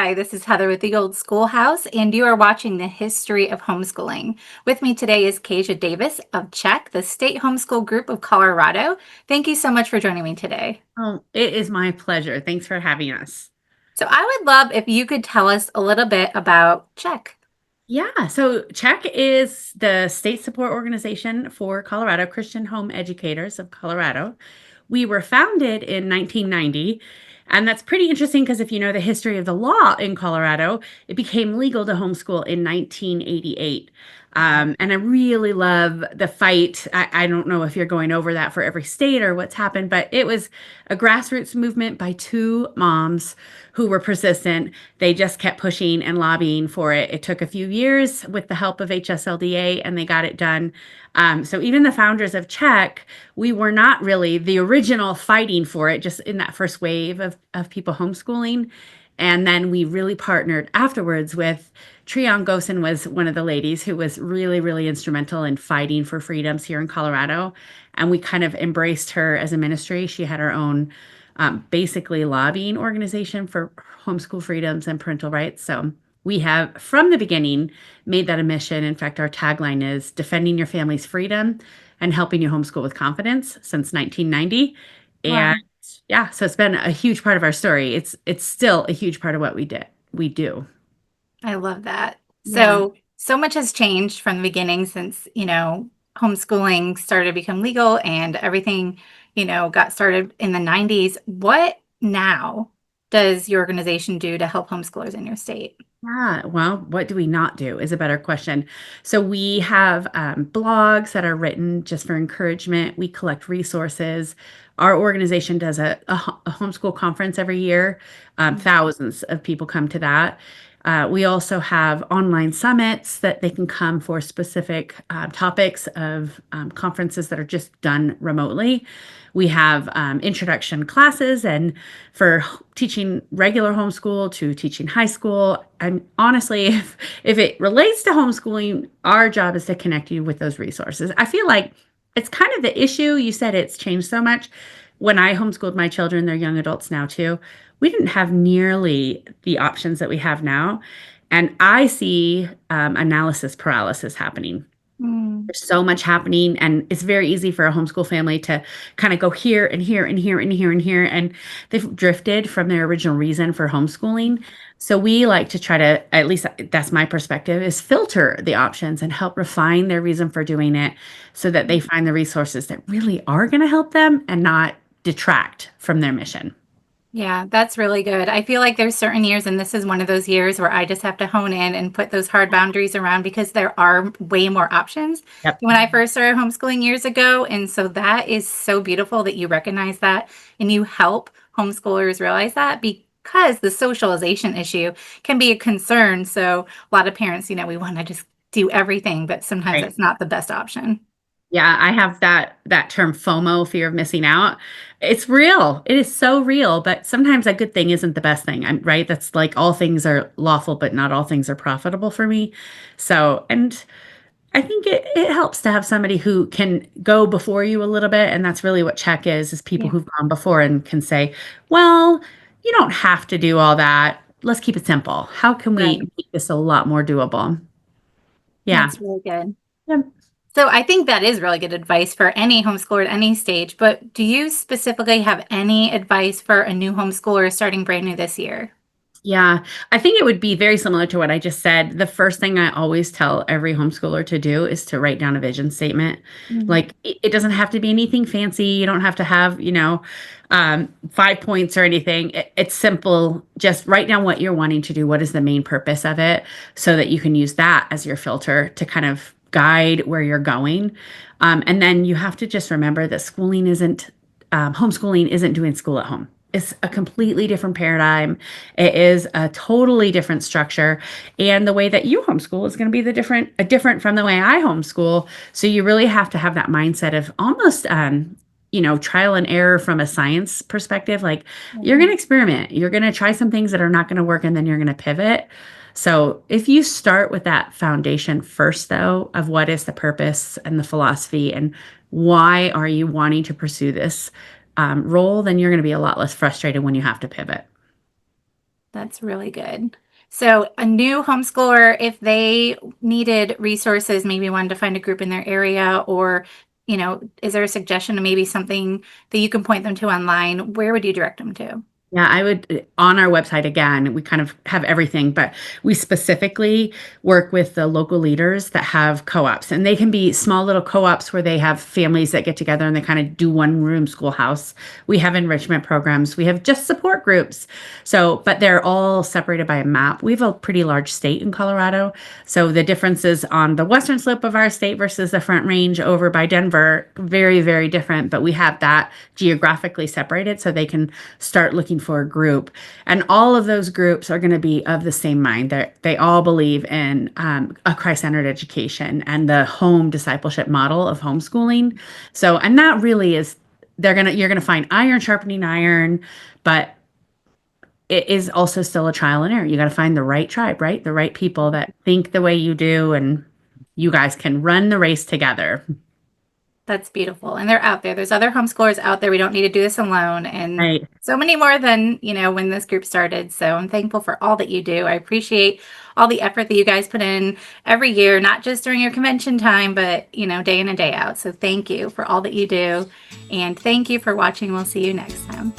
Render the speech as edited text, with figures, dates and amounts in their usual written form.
Hi, this is Heather with the Old Schoolhouse, and you are watching the history of homeschooling. With me today is Kashia Davis of CHEC, the State Homeschool Group of Colorado. Thank you so much for joining me today. Oh, it is my pleasure. Thanks for having us. So, I would love if you could tell us a little bit about CHEC. Yeah, so CHEC is the state support organization for Colorado, Christian Home Educators of Colorado. We were founded in 1990, and that's pretty interesting because if you know the history of the law in Colorado, it became legal to homeschool in 1988. And I really love the fight. I don't know if you're going over that for every state or what's happened, but it was a grassroots movement by two moms who were persistent. They just kept pushing and lobbying for it. It took a few years with the help of HSLDA, and they got it done. So even the founders of CHEC, we were not really the original fighting for it, just in that first wave of people homeschooling. And then we really partnered afterwards with Treon Gosen was one of the ladies who was really, really instrumental in fighting for freedoms here in Colorado. And we kind of embraced her as a ministry. She had her own basically lobbying organization for homeschool freedoms and parental rights. So we have, from the beginning, made that a mission. In fact, our tagline is defending your family's freedom and helping you homeschool with confidence since 1990. And Wow. yeah, so it's been a huge part of our story. It's still a huge part of what we do. I love that. Yeah. So much has changed from the beginning since, homeschooling started to become legal and everything, got started in the 90s. What now does your organization do to help homeschoolers in your state? Yeah, well, what do we not do is a better question. So we have blogs that are written just for encouragement. We collect resources. Our organization does a homeschool conference every year. Thousands of people come to that. We also have online summits that they can come for specific topics of conferences that are just done remotely. We have introduction classes and for teaching regular homeschool to teaching high school. And honestly, if it relates to homeschooling, our job is to connect you with those resources. I feel like it's kind of the issue. You said it's changed so much. When I homeschooled my children, they're young adults now too. We didn't have nearly the options that we have now. And I see analysis paralysis happening. Mm, There's so much happening, and it's very easy for a homeschool family to kind of go here and here and here and here and here, and they've drifted from their original reason for homeschooling. So we like to try to, at least that's my perspective, is filter the options and help refine their reason for doing it so that they find the resources that really are going to help them and not detract from their mission. yeah, that's really good. I feel like there's certain years, and this is one of those years where I just have to hone in and put those hard boundaries around because there are way more options Yep. than when I first started homeschooling years ago. And so that is so beautiful that you recognize that and you help homeschoolers realize that because the socialization issue can be a concern. So a lot of parents, we want to just do everything, but sometimes Right. that's not the best option. Yeah, I have that term FOMO, fear of missing out. It's real. It is so real, but sometimes a good thing isn't the best thing. I'm right. That's like all things are lawful, but not all things are profitable for me. So, and I think it helps to have somebody who can go before you a little bit, and that's really what check is people Yeah, who've gone before and can say, "Well, you don't have to do all that. Let's keep it simple. How can we right. make this a lot more doable?" Yeah. That's really good. Yeah. So I think that is really good advice for any homeschooler at any stage. But do you specifically have any advice for a new homeschooler starting brand new this year? Yeah, I think it would be very similar to what I just said. The first thing I always tell every homeschooler to do is to write down a vision statement. Mm, Like it doesn't have to be anything fancy. You don't have to have, 5 points or anything. It's simple. Just write down what you're wanting to do. What is the main purpose of it so that you can use that as your filter to kind of guide where you're going. And then you have to just remember that homeschooling isn't doing school at home. It's a completely different paradigm. It is a totally different structure. And the way that you homeschool is going to be different from the way I homeschool. So you really have to have that mindset of almost, trial and error from a science perspective. Like you're going mhm. to experiment, you're going to try some things that are not going to work, and then you're going to pivot. So if you start with that foundation first, though, of what is the purpose and the philosophy and why are you wanting to pursue this role, then you're going to be a lot less frustrated when you have to pivot. That's really good. So, a new homeschooler, if they needed resources, maybe wanted to find a group in their area, or, is there a suggestion of maybe something that you can point them to online? Where would you direct them to? Yeah, I would on our website again, we kind of have everything, but we specifically work with the local leaders that have co-ops, and they can be small little co-ops where they have families that get together and they kind of do one room schoolhouse. We have enrichment programs, we have just support groups. So, but they're all separated by a map. We have a pretty large state in Colorado. So the differences on the western slope of our state versus the Front Range over by Denver, very, very different, but we have that geographically separated so they can start looking for a group. And all of those groups are going to be of the same mind. They all believe in a Christ-centered education and the home discipleship model of homeschooling. So, and that really is, you're gonna find iron sharpening iron, but it is also still a trial and error. You got to find the right tribe, right? The right people that think the way you do, and you guys can run the race together. That's beautiful. And they're out there. There's other homeschoolers out there. We don't need to do this alone. And Right. so many more than, when this group started. So I'm thankful for all that you do. I appreciate all the effort that you guys put in every year, not just during your convention time, but, day in and day out. So thank you for all that you do. And thank you for watching. We'll see you next time.